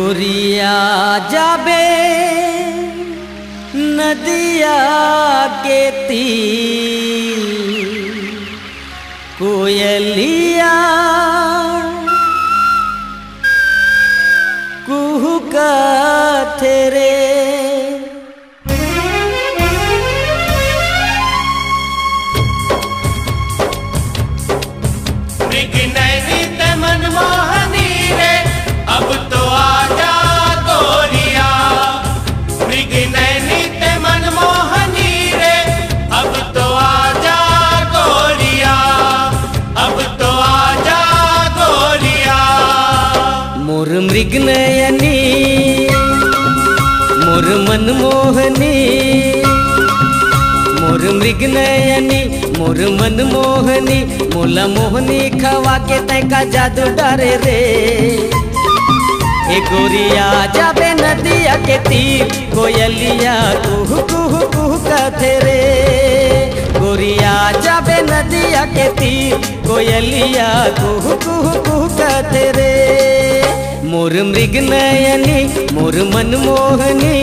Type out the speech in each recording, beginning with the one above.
गोरिया जाबे नदिया के तीर कोयलिया कुहुका तेरे मनमोहनी रे अब तो आजा गोरिया। मृग नैनी ते मनमोहनी रे अब तो आजा गोरिया। अब तो आजा गोरिया। मोर मृग नयनी मोर मनमोहनी मोर मृग नयनी मोर मनमोहनी मोला मोहनी खवा के तैका जादू डरे रे। ए गोरिया जाबे नदिया के तीर कोयलिया कुहू कुहू कुहू कहते रे। गोरिया जाबे नदिया के तीर कोयलिया कुहू कुहू कुहू कहते रे। मोर मृग नयनी मोर मनमोहनी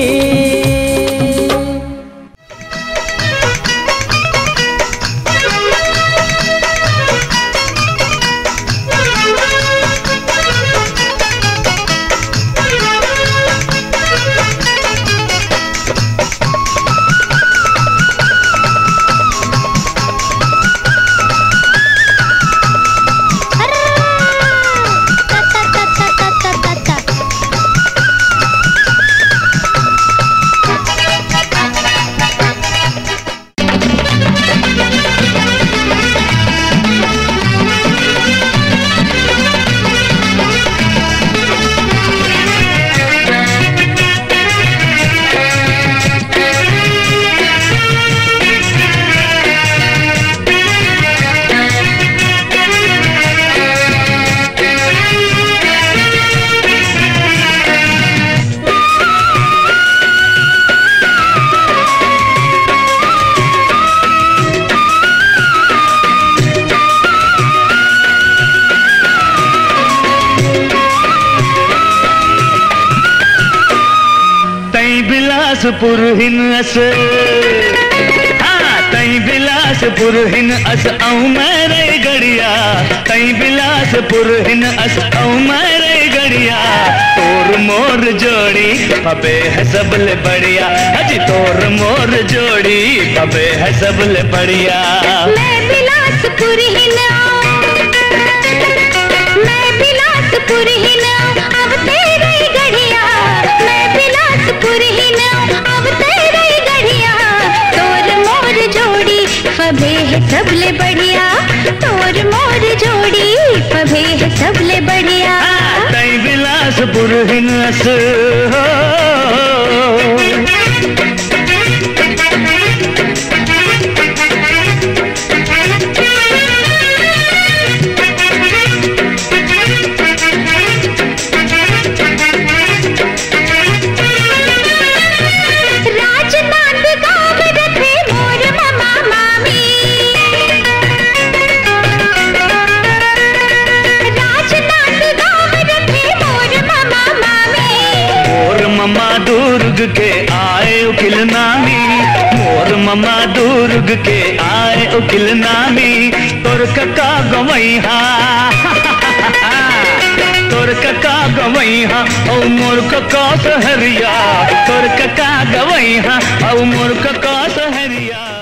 बिलासपुर हिन अस हाँ तई बिलासपुर हिन अस आऊं मेरे गड़िया। तई बिलासपुर हिन अस आऊं मेरे गड़िया। तोर मोर जोड़ी पबे है सबले बढ़िया। अजी तोर मोर जोड़ी पबे है सबले बढ़िया। मैं बिलासपुर हिन मैं बिलासपुर हिन अब तेरे गड़िया। मैं बिलासपुर हिन अब तेरे गड़िया। तोर मोर जोड़ी पबे है सबले बढ़िया। तोर मोर जोड़ी पबे है सबले बढ़िया। तई बिलासपुर हिन अस दुर्ग के आए उकिल नामी। मोर ममा दुर्ग के आए उकिल नामी। तोर कका गवैहा तोर कका गवैहा औ मोर कका सहरिया। तोर कका गवैहा औ मोर कका सहरिया।